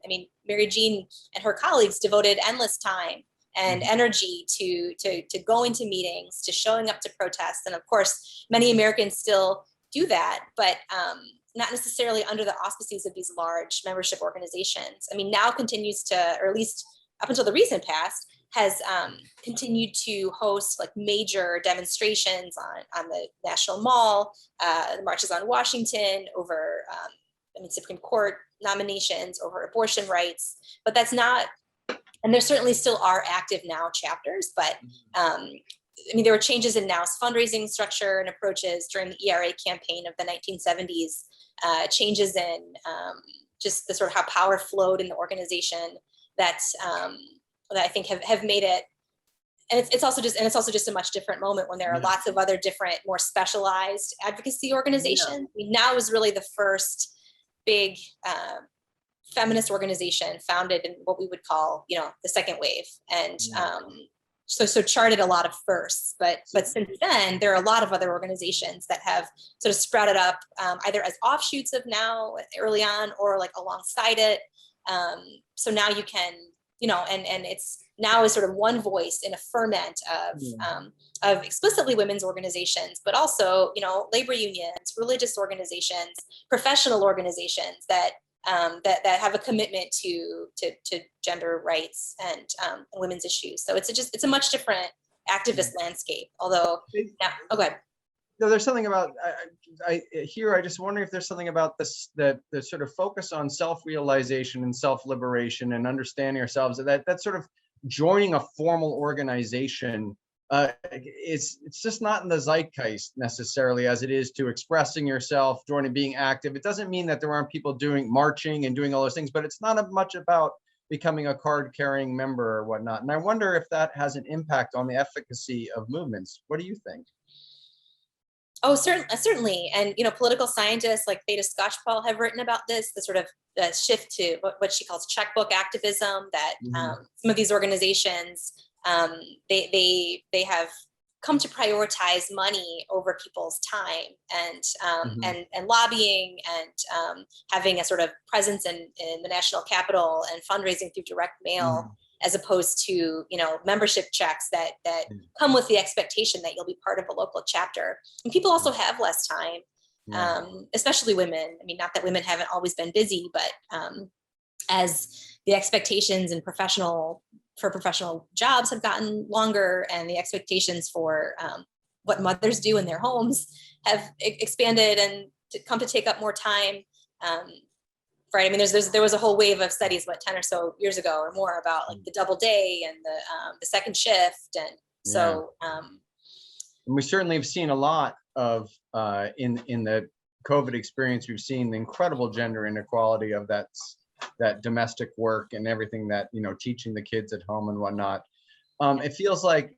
Mary Jean and her colleagues devoted endless time and energy to going to meetings, to showing up to protests. And of course, many Americans still do that, but not necessarily under the auspices of these large membership organizations. Now continues to, or at least up until the recent past, has continued to host like major demonstrations on the National Mall, marches on Washington over Supreme Court nominations, over abortion rights, but that's not. And there certainly still are active NOW chapters, but there were changes in NOW's fundraising structure and approaches during the ERA campaign of the 1970s, changes in just the sort of how power flowed in the organization that I think have made it. And it's also just a much different moment when there are lots of other different, more specialized advocacy organizations. NOW is really the first big feminist organization founded in what we would call, the second wave. And so charted a lot of firsts, but since then there are a lot of other organizations that have sort of sprouted up, either as offshoots of now early on, or like alongside it. So now you can, and it's now is sort of one voice in a ferment of explicitly women's organizations, but also, labor unions, religious organizations, professional organizations that that have a commitment to gender rights and women's issues. So it's a much different activist landscape. Although, okay. No, there's something about I just wonder if there's something about this, the sort of focus on self-realization and self-liberation and understanding ourselves, that sort of joining a formal organization. It's just not in the zeitgeist necessarily as it is to expressing yourself, joining, being active. It doesn't mean that there aren't people doing marching and doing all those things, but it's not much about becoming a card-carrying member or whatnot. And I wonder if that has an impact on the efficacy of movements. What do you think? Oh, certainly. And, political scientists like Theda Skocpol have written about this, the sort of shift to what she calls checkbook activism, that some of these organizations, they have come to prioritize money over people's time and lobbying and having a sort of presence in the national capital and fundraising through direct mail, as opposed to, membership checks that come with the expectation that you'll be part of a local chapter. And people also have less time, especially women. I mean, not that women haven't always been busy, but as the expectations in professional jobs have gotten longer, and the expectations for what mothers do in their homes have expanded and come to take up more time. Right. I mean, there was a whole wave of studies, 10 or so years ago or more, about like the double day and the second shift. And so and we certainly have seen a lot of in the COVID experience. We've seen the incredible gender inequality of that domestic work and everything that, teaching the kids at home and whatnot. It feels like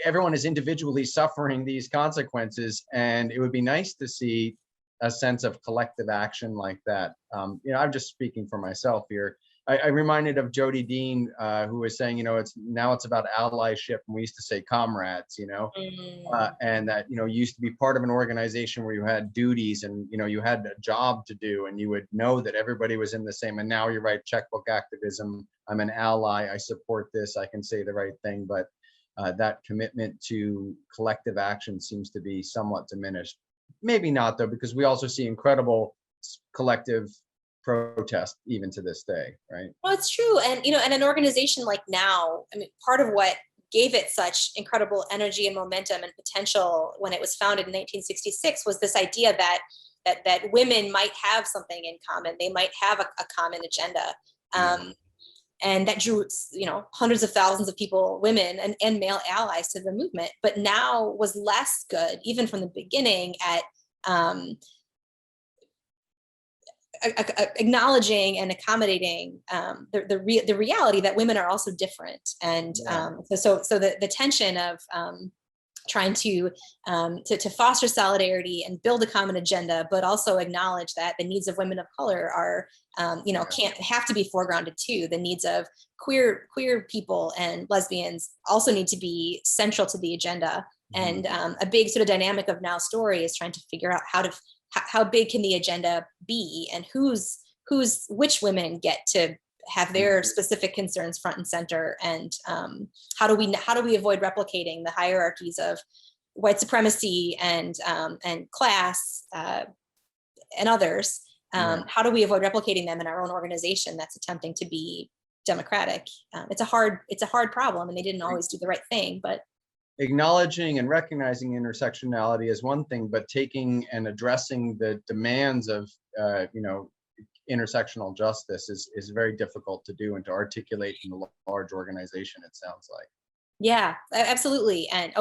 everyone is individually suffering these consequences, and it would be nice to see a sense of collective action like that. I'm just speaking for myself here. I reminded of Jody Dean, who was saying, it's about allyship, and we used to say comrades, and that, you used to be part of an organization where you had duties and, you had a job to do, and you would know that everybody was in the same. And now you're right, checkbook activism. I'm an ally. I support this. I can say the right thing, but that commitment to collective action seems to be somewhat diminished. Maybe not, though, because we also see incredible collective protest even to this day, right? Well, it's true. And, and an organization like Now, I mean, part of what gave it such incredible energy and momentum and potential when it was founded in 1966 was this idea that women might have something in common. They might have a common agenda. And that drew, hundreds of thousands of people, women and male allies to the movement. But Now was less good, even from the beginning, at acknowledging and accommodating the reality that women are also different. And so the tension of trying to foster solidarity and build a common agenda, but also acknowledge that the needs of women of color are, can't have to be foregrounded too. The needs of queer people and lesbians also need to be central to the agenda. And a big sort of dynamic of Now's story is trying to figure out how big can the agenda be, and which women get to have their specific concerns front and center, and how do we avoid replicating the hierarchies of white supremacy and class and others? How do we avoid replicating them in our own organization that's attempting to be democratic? It's a hard problem, and they didn't always do the right thing, but acknowledging and recognizing intersectionality is one thing, but taking and addressing the demands of intersectional justice is very difficult to do and to articulate in a large organization, it sounds like. Yeah, absolutely. And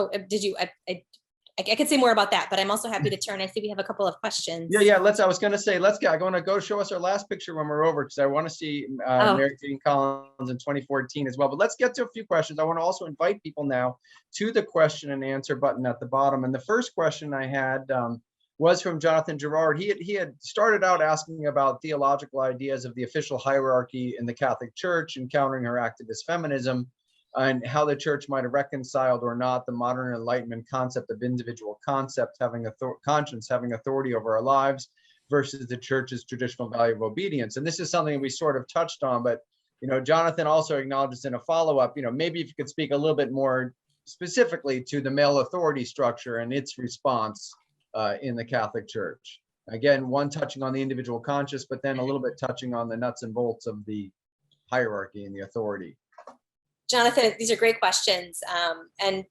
I could say more about that, but I'm also happy to turn. I see we have a couple of questions. Yeah. I was going to say, I'm going to go show us our last picture when we're over, because I want to see Mary Jean Collins in 2014 as well. But let's get to a few questions. I want to also invite people now to the question and answer button at the bottom. And the first question I had was from Jonathan Gerard. He had started out asking about theological ideas of the official hierarchy in the Catholic Church, encountering her activist feminism. and how the church might have reconciled or not the modern Enlightenment concept of individual conscience having authority over our lives versus the church's traditional value of obedience. And this is something we sort of touched on, but Jonathan also acknowledges in a follow-up, maybe if you could speak a little bit more specifically to the male authority structure and its response in the Catholic Church. Again, one touching on the individual conscience, but then a little bit touching on the nuts and bolts of the hierarchy and the authority. Jonathan, these are great questions, and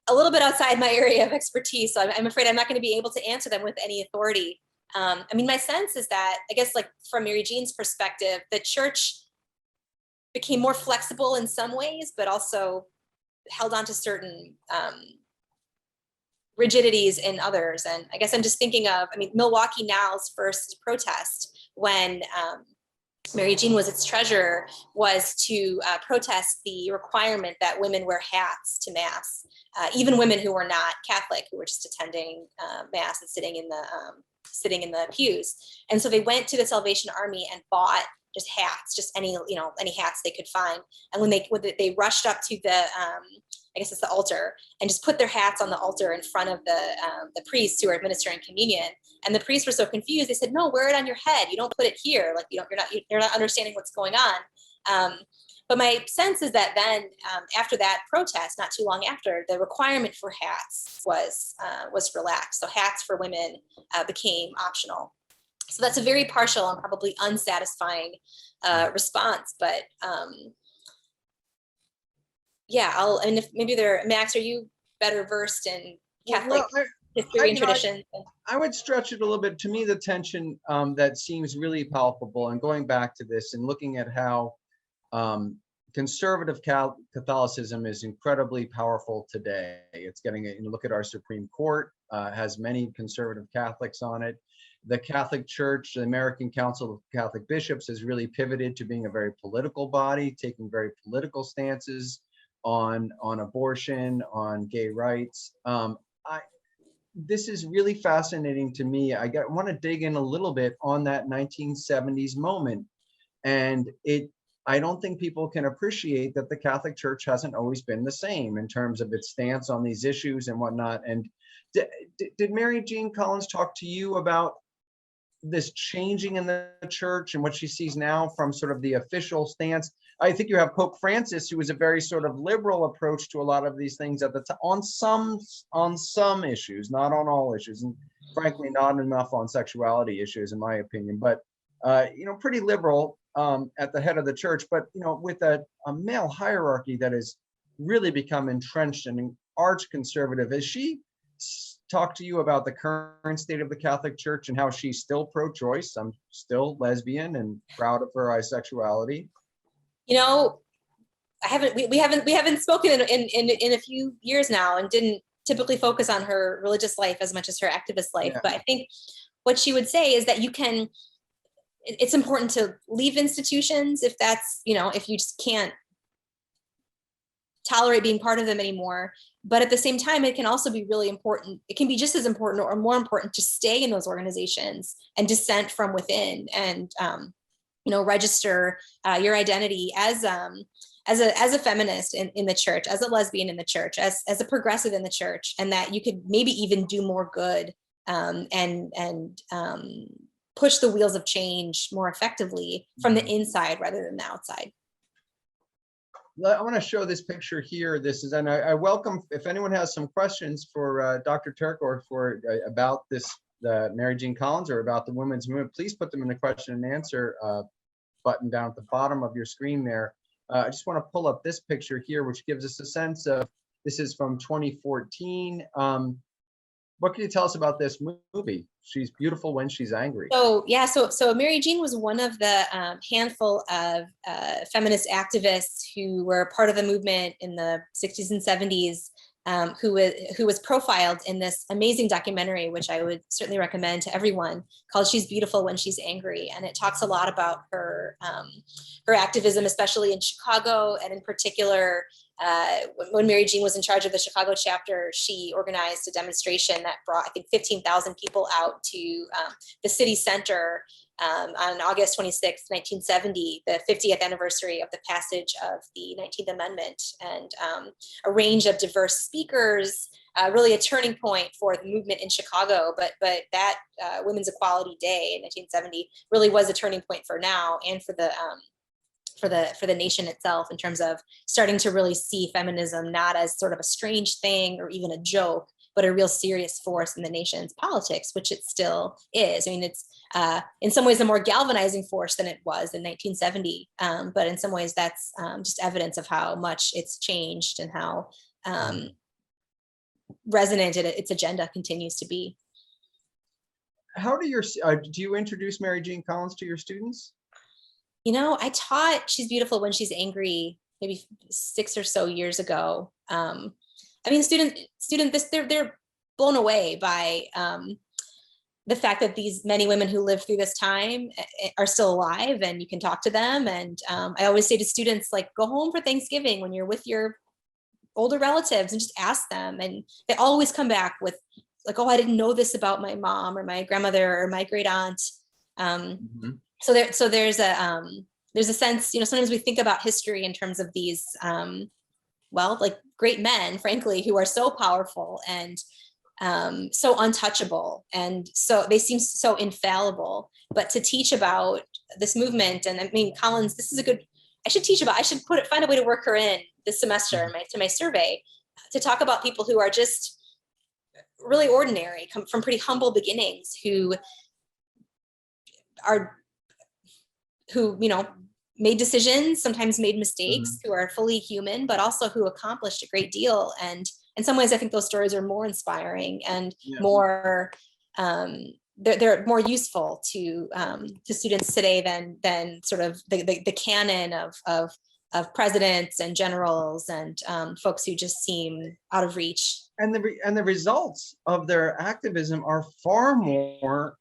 a little bit outside my area of expertise, so I'm afraid I'm not going to be able to answer them with any authority. I mean, my sense is that, I guess, like from Mary Jean's perspective, the church became more flexible in some ways, but also held on to certain rigidities in others. And I guess I'm just thinking of, Milwaukee Now's first protest when Mary Jean was its treasurer was to protest the requirement that women wear hats to Mass, even women who were not Catholic, who were just attending Mass and sitting in the pews. And so they went to the Salvation Army and bought just hats, just any hats they could find. And when they rushed up to the, I guess it's the altar, and just put their hats on the altar in front of the priests who were administering communion. And the priests were so confused. They said, "No, wear it on your head. You don't put it here. Like you're not understanding what's going on." But my sense is that then, after that protest, not too long after, the requirement for hats was relaxed. So hats for women became optional. So that's a very partial and probably unsatisfying response. But yeah, and if maybe Max, are you better versed in Catholic history and tradition? I would stretch it a little bit. To me, the tension that seems really palpable, and going back to this and looking at how conservative Catholicism is incredibly powerful today. It's look at our Supreme Court, has many conservative Catholics on it. The Catholic Church, the American Council of Catholic Bishops, has really pivoted to being a very political body, taking very political stances on abortion, on gay rights. This is really fascinating to me. I want to dig in a little bit on that 1970s moment. And I don't think people can appreciate that the Catholic Church hasn't always been the same in terms of its stance on these issues and whatnot. And did Mary Jean Collins talk to you about this changing in the church and what she sees now from sort of the official stance? I think you have Pope Francis, who was a very sort of liberal approach to a lot of these things at the time, on some issues, not on all issues, and frankly, not enough on sexuality issues, in my opinion, but pretty liberal at the head of the church, but with a male hierarchy that has really become entrenched and arch conservative. Has she talked to you about the current state of the Catholic Church and how she's still pro-choice? I'm still lesbian and proud of her bisexuality. We haven't spoken in a few years now, and didn't typically focus on her religious life as much as her activist life. Yeah. But I think what she would say is that it's important to leave institutions if that's, if you just can't tolerate being part of them anymore. But at the same time, it can also be really important. It can be just as important or more important to stay in those organizations and dissent from within, and register your identity as a feminist in the church, as a lesbian in the church, as a progressive in the church, and that you could maybe even do more good and push the wheels of change more effectively from the inside rather than the outside. I want to show this picture here. And I welcome, if anyone has some questions for Dr. Turk or about this, Mary Jean Collins, or about the women's movement, please put them in the question and answer button down at the bottom of your screen there. I just want to pull up this picture here, which gives us a sense of, this is from 2014. What can you tell us about this movie? She's beautiful when she's angry. So yeah, so Mary Jean was one of the handful of feminist activists who were part of the movement in the 60s and 70s, who was profiled in this amazing documentary, which I would certainly recommend to everyone, called "She's Beautiful When She's Angry," and it talks a lot about her activism, especially in Chicago, and in particular. When Mary Jean was in charge of the Chicago chapter, she organized a demonstration that brought, I think, 15,000 people out to the city center on August 26, 1970, the 50th anniversary of the passage of the 19th Amendment, and a range of diverse speakers, really a turning point for the movement in Chicago. But that Women's Equality Day in 1970 really was a turning point for now and for the nation itself, in terms of starting to really see feminism not as sort of a strange thing or even a joke, but a real serious force in the nation's politics, which it still is. I mean, it's in some ways a more galvanizing force than it was in 1970, but in some ways that's just evidence of how much it's changed and how resonant its agenda continues to be. How do you introduce Mary Jean Collins to your students? You know, I taught She's Beautiful When She's Angry maybe 6 or so years ago. I mean, they're blown away by the fact that these many women who lived through this time are still alive, and you can talk to them. And I always say to students, like, go home for Thanksgiving when you're with your older relatives and just ask them. And they always come back with like, oh, I didn't know this about my mom or my grandmother or my great aunt. So there's a sense, you know, sometimes we think about history in terms of these, like great men, frankly, who are so powerful and so untouchable, and so they seem so infallible. But to teach about this movement, and I mean, Collins, this is a good. I should find a way to work her in this semester to my survey, to talk about people who are just really ordinary, come from pretty humble beginnings, who you know, made decisions, sometimes made mistakes, who are fully human, but also who accomplished a great deal. And in some ways, I think those stories are more inspiring and more, they're more useful to students today than sort of the canon of presidents and generals and folks who just seem out of reach. And the results of their activism are far more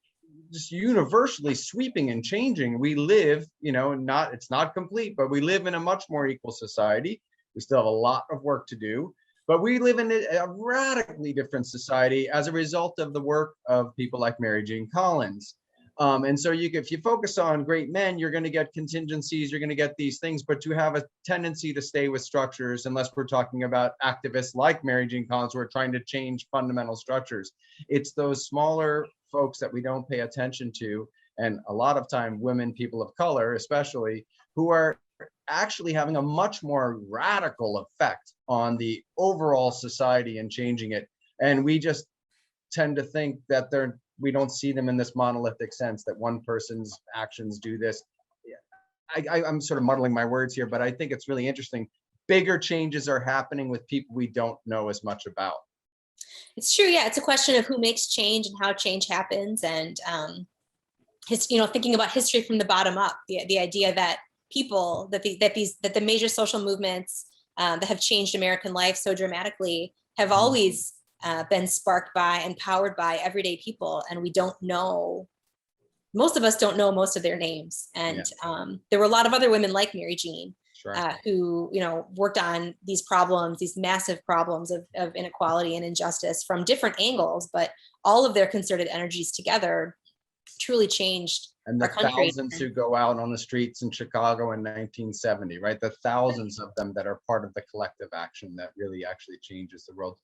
just universally sweeping and changing. We live, you know, it's not complete, but we live in a much more equal society. We still have a lot of work to do, but we live in a radically different society as a result of the work of people like Mary Jean Collins. And so if you focus on great men, you're going to get contingencies, you're going to get these things, but you have a tendency to stay with structures, unless we're talking about activists like Mary Jean Collins who are trying to change fundamental structures. It's those smaller folks that we don't pay attention to, and a lot of time women, people of color especially, who are actually having a much more radical effect on the overall society and changing it. And we just tend to think that we don't see them in this monolithic sense, that one person's actions do this. I'm sort of muddling my words here, but I think it's really interesting. Bigger changes are happening with people we don't know as much about. It's true. Yeah, it's a question of who makes change and how change happens, and thinking about history from the bottom up. The idea that the major social movements that have changed American life so dramatically have always been sparked by and powered by everyday people, and we don't know. Most of us don't know most of their names, and there were a lot of other women like Mary Jean. Sure. Who worked on these problems, these massive problems of inequality and injustice from different angles, but all of their concerted energies together truly changed and the our country. Thousands who go out on the streets in Chicago in 1970, right? The thousands of them that are part of the collective action that really actually changes the world.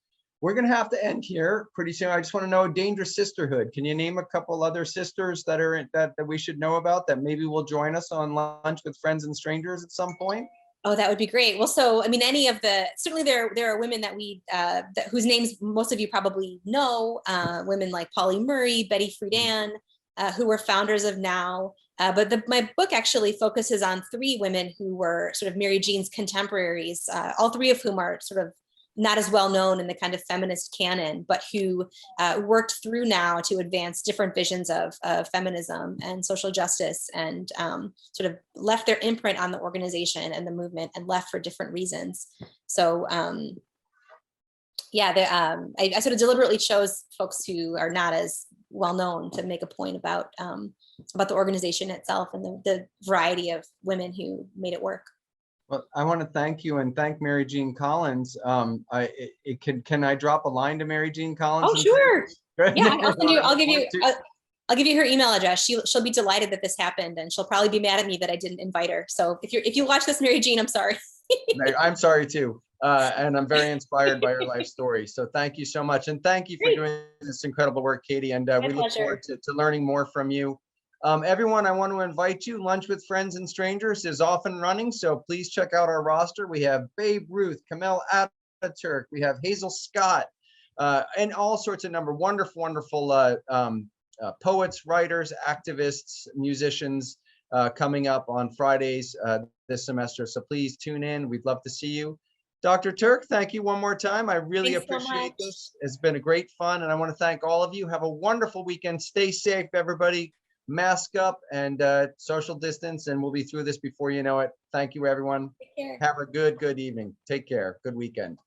We're going to have to end here pretty soon. I just want to know, Dangerous Sisterhood. Can you name a couple other sisters that we should know about, that maybe will join us on Lunch with Friends and Strangers at some point? Oh, that would be great. Well, so I mean, certainly there are women that whose names most of you probably know. Women like Polly Murray, Betty Friedan, who were founders of NOW. But my book actually focuses on 3 women who were sort of Mary Jean's contemporaries, all 3 of whom are sort of not as well known in the kind of feminist canon, but who worked through NOW to advance different visions of feminism and social justice, and sort of left their imprint on the organization and the movement, and left for different reasons. So I sort of deliberately chose folks who are not as well known to make a point about the organization itself and the variety of women who made it work. Well, I want to thank you and thank Mary Jean Collins. Can I drop a line to Mary Jean Collins? Oh, sure. Yeah, I'll give you. I'll give you her email address. She'll be delighted that this happened, and she'll probably be mad at me that I didn't invite her. So if you watch this, Mary Jean, I'm sorry. I'm sorry too. And I'm very inspired by your life story. So thank you so much. And thank you for Great. doing this incredible work, Katie. And we look pleasure. forward to learning more from you. Everyone, I want to invite you. Lunch with Friends and Strangers is off and running. So please check out our roster. We have Babe Ruth, Kamel Ataturk, we have Hazel Scott, and all sorts of wonderful poets, writers, activists, musicians coming up on Fridays this semester. So please tune in. We'd love to see you. Dr. Turk, thank you one more time. I really appreciate this. It's been a great fun, and I want to thank all of you. Have a wonderful weekend. Stay safe, everybody. Mask up and social distance, and we'll be through this before you know it. Thank you, everyone. Take care. Have a good evening. Take care. Good weekend.